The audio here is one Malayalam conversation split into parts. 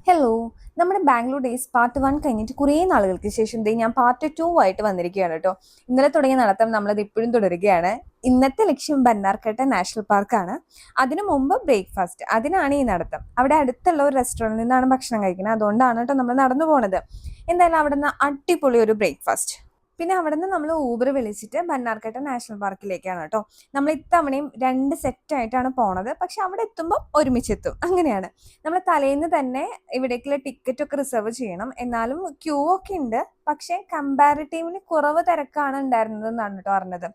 ഹലോ, നമ്മുടെ ബാംഗ്ലൂർ ഡേയ്സ് പാർട്ട് 1 കഴിഞ്ഞിട്ട് കുറേ നാളുകൾക്ക് ശേഷം ഞാൻ പാർട്ട് 2 ആയിട്ട് വന്നിരിക്കുകയാണ് കേട്ടോ. ഇന്നലെ തുടങ്ങിയ നടത്തം നമ്മളത് ഇപ്പോഴും തുടരുകയാണ്. ഇന്നത്തെ ലക്ഷ്യം ബന്നാർക്കട്ട നാഷണൽ പാർക്കാണ്. അതിനു മുമ്പ് ബ്രേക്ക്ഫാസ്റ്റ്, അതിനാണ് ഈ നടത്തം. അവിടെ അടുത്തുള്ള ഒരു റെസ്റ്റോറൻറ്റിൽ നിന്നാണ് ഭക്ഷണം കഴിക്കുന്നത്. അതുകൊണ്ടാണ് കേട്ടോ നമ്മൾ നടന്നു പോണത്. എന്തായാലും അവിടെ നിന്ന് അടിപൊളി ഒരു ബ്രേക്ക്ഫാസ്റ്റ്. പിന്നെ അവിടെ നിന്ന് നമ്മൾ ഊബർ വിളിച്ചിട്ട് ബന്നാർക്കട്ട നാഷണൽ പാർക്കിലേക്കാണ് കേട്ടോ. നമ്മൾ ഇത്തവണയും 2 സെറ്റായിട്ടാണ് പോണത്. പക്ഷെ അവിടെ എത്തുമ്പോൾ ഒരുമിച്ചെത്തും. അങ്ങനെയാണ്. നമ്മൾ തലേന്ന് തന്നെ ഇവിടേക്കുള്ള ടിക്കറ്റ് ഒക്കെ റിസർവ് ചെയ്യണം. എന്നാലും ക്യൂ ഒക്കെ ഉണ്ട്. പക്ഷെ കമ്പാരിറ്റീവ്ലി കുറവ് തിരക്കാണ് ഉണ്ടായിരുന്നത് എന്നാണ് കേട്ടോ പറഞ്ഞത്.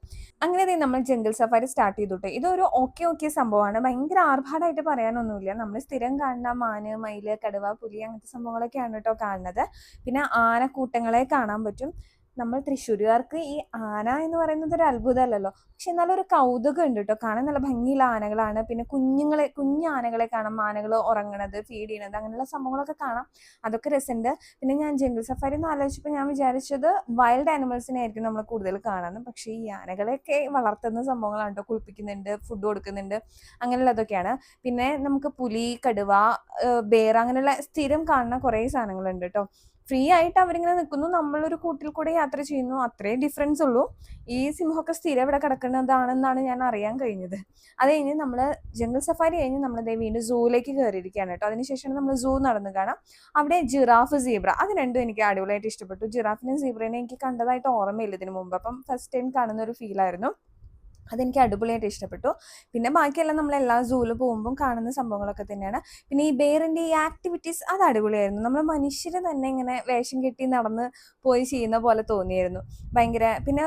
അങ്ങനെ നമ്മൾ ജംഗിൾ സഫാരി സ്റ്റാർട്ട് ചെയ്തിട്ട് ഇതൊരു ഓക്കെ സംഭവമാണ്. ഭയങ്കര ആർഭാടമായിട്ട് പറയാനൊന്നുമില്ല. നമ്മൾ സ്ഥിരം കാണുന്ന മാന്, മയില്, കടുവ, പുലി അങ്ങനത്തെ സംഭവങ്ങളൊക്കെയാണ് കേട്ടോ കാണുന്നത്. പിന്നെ ആനക്കൂട്ടങ്ങളെ കാണാൻ പറ്റും. നമ്മൾ തൃശ്ശൂരുകാർക്ക് ഈ ആന എന്ന് പറയുന്നത് ഒരു അത്ഭുതമല്ലല്ലോ. പക്ഷെ എന്നാലും ഒരു കൗതുകം ഉണ്ട് കേട്ടോ. കാണാൻ നല്ല ഭംഗിയുള്ള ആനകളാണ്. പിന്നെ കുഞ്ഞാനകളെ കാണാം. ആനകൾ ഉറങ്ങണത്, ഫീഡ് ചെയ്യണത്, അങ്ങനെയുള്ള സംഭവങ്ങളൊക്കെ കാണാം. അതൊക്കെ രസമുണ്ട്. പിന്നെ ഞാൻ ജംഗിൾ സഫാരി എന്ന് ആലോചിച്ചപ്പോൾ ഞാൻ വിചാരിച്ചത് വൈൽഡ് ആനിമൽസിനെ ആയിരിക്കും നമ്മൾ കൂടുതൽ കാണാമെന്ന്. പക്ഷേ ഈ ആനകളെയൊക്കെ വളർത്തുന്ന സംഭവങ്ങളാണ് കേട്ടോ. കുളിപ്പിക്കുന്നുണ്ട്, ഫുഡ് കൊടുക്കുന്നുണ്ട്, അങ്ങനെയുള്ളതൊക്കെയാണ്. പിന്നെ നമുക്ക് പുലി, കടുവ, ബേർ അങ്ങനെയുള്ള സ്ഥിരം കാണുന്ന കുറേ സാധനങ്ങളുണ്ട് കേട്ടോ. ഫ്രീ ആയിട്ട് അവരിങ്ങനെ നിൽക്കുന്നു, നമ്മളൊരു കൂട്ടിൽ കൂടെ യാത്ര ചെയ്യുന്നു, അത്രേ ഡിഫറൻസ് ഉള്ളൂ. ഈ സിംഹമൊക്കെ സ്ഥിരം ഇവിടെ കിടക്കുന്നതാണെന്നാണ് ഞാൻ അറിയാൻ കഴിഞ്ഞത്. അത് കഴിഞ്ഞ് നമ്മൾ ജംഗിൾ സഫാരി കഴിഞ്ഞ് നമ്മൾ വീണ്ടും സൂവിലേക്ക് കയറിയിരിക്കുകയാണ് കേട്ടോ. അതിനുശേഷമാണ് നമ്മൾ സൂ നടന്നു കാണാം. അവിടെ ജിറാഫ്, സീബ്ര, അത് രണ്ടും എനിക്ക് അടിപൊളിയായിട്ട് ഇഷ്ടപ്പെട്ടു. ജിറാഫിനെയും സീബ്രേനെയും എനിക്ക് കണ്ടതായിട്ട് ഓർമ്മയില്ല ഇതിനു മുമ്പ്. അപ്പം ഫസ്റ്റ് ടൈം കാണുന്ന ഒരു ഫീലായിരുന്നു. അതെനിക്ക് അടിപൊളിയായിട്ട് ഇഷ്ടപ്പെട്ടു. പിന്നെ ബാക്കിയെല്ലാം നമ്മൾ എല്ലാ സൂവിൽ പോകുമ്പോൾ കാണുന്ന സംഭവങ്ങളൊക്കെ തന്നെയാണ്. പിന്നെ ഈ ബെയറിൻ്റെ ഈ ആക്ടിവിറ്റീസ് അത് അടിപൊളിയായിരുന്നു. നമ്മൾ മനുഷ്യർ തന്നെ ഇങ്ങനെ വേഷം കെട്ടി നടന്ന് പോയി ചെയ്യുന്ന പോലെ തോന്നിയായിരുന്നു. ഭയങ്കര പിന്നെ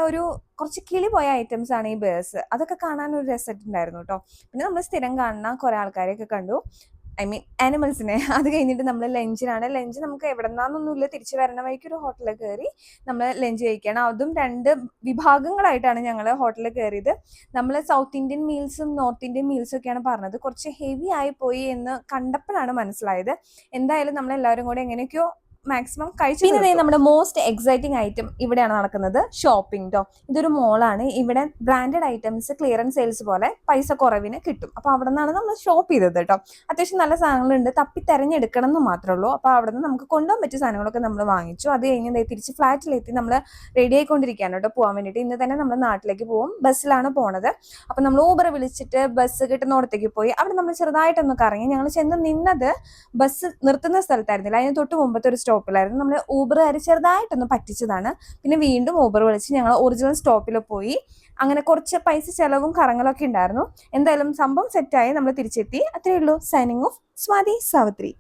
കുറച്ച് കിളി പോയ ഐറ്റംസ് ആണ് ഈ ബേഴ്സ്. അതൊക്കെ കാണാൻ ഒരു രസമായിട്ടുണ്ടായിരുന്നു കേട്ടോ. പിന്നെ നമ്മൾ സ്ഥിരം കാണുന്ന കുറേ ആൾക്കാരെയൊക്കെ കണ്ടു. ആനിമൽസിനെ. അത് കഴിഞ്ഞിട്ട് നമ്മൾ ലഞ്ച് നമുക്ക് എവിടെ നിന്നാന്നൊന്നുമില്ല, തിരിച്ചു വരണ വഴിക്ക് ഒരു ഹോട്ടലിൽ കയറി നമ്മൾ ലഞ്ച് കഴിക്കുകയാണ്. അതും 2 വിഭാഗങ്ങളായിട്ടാണ് ഞങ്ങൾ ഹോട്ടലിൽ കയറിയത്. നമ്മൾ സൗത്ത് ഇന്ത്യൻ മീൽസും നോർത്ത് ഇന്ത്യൻ മീൽസും ഒക്കെയാണ് പറഞ്ഞത്. കുറച്ച് ഹെവി ആയി പോയി എന്ന് കണ്ടപ്പോഴാണ് മനസ്സിലായത്. എന്തായാലും നമ്മളെല്ലാവരും കൂടെ എങ്ങനെയൊക്കെയോ മാക്സിമം കഴിച്ചു. പിന്നെ നമ്മുടെ മോസ്റ്റ് എക്സൈറ്റിംഗ് ഐറ്റം ഇവിടെയാണ് നടക്കുന്നത്, ഷോപ്പിംഗ് കേട്ടോ. ഇതൊരു മോളാണ്. ഇവിടെ ബ്രാൻഡഡ് ഐറ്റംസ് ക്ലിയറൻസ് സെയിൽസ് പോലെ പൈസ കുറവിന് കിട്ടും. അപ്പോൾ അവിടെ നിന്നാണ് നമ്മൾ ഷോപ്പ് ചെയ്തത് കേട്ടോ. അത്യാവശ്യം നല്ല സാധനങ്ങളുണ്ട്. തപ്പി തെരഞ്ഞെടുക്കണം എന്ന് മാത്രമേ ഉള്ളൂ. അപ്പോൾ അവിടെ നിന്ന് നമുക്ക് കൊണ്ടുപോകാൻ പറ്റിയ സാധനങ്ങളൊക്കെ നമ്മൾ വാങ്ങിച്ചു. അത് കഴിഞ്ഞ് തിരിച്ച് ഫ്ലാറ്റിലെത്തി നമ്മൾ റെഡി ആയിക്കൊണ്ടിരിക്കുകയാണ് കേട്ടോ പോകാൻ വേണ്ടിയിട്ട്. ഇന്ന് തന്നെ നമ്മൾ നാട്ടിലേക്ക് പോകും. ബസ്സിലാണ് പോണത്. അപ്പോൾ നമ്മൾ ഊബർ വിളിച്ചിട്ട് ബസ് കിട്ടുന്നിടത്തേക്ക് പോയി. അവിടെ നമ്മൾ ചെറുതായിട്ടൊന്ന് കറങ്ങി. ഞങ്ങൾ ചെന്ന് നിന്നത് ബസ് നിർത്തുന്ന സ്ഥലത്തായിരുന്നില്ല, അതിന് തൊട്ട് മുമ്പത്തെ ഒരു സ്റ്റോപ്പിലായിരുന്നു. നമ്മൾ ഊബറുകാർ ചെറുതായിട്ടൊന്ന് പറ്റിച്ചതാണ്. പിന്നെ വീണ്ടും ഊബർ വിളിച്ച് ഞങ്ങൾ ഒറിജിനൽ സ്റ്റോപ്പിൽ പോയി. അങ്ങനെ കുറച്ച് പൈസ ചെലവും കറങ്ങലൊക്കെ ഉണ്ടായിരുന്നു. എന്തായാലും സംഭവം സെറ്റായി, നമ്മൾ തിരിച്ചെത്തി. അത്രയേ ഉള്ളൂ. Signing off, Swathi Savitri.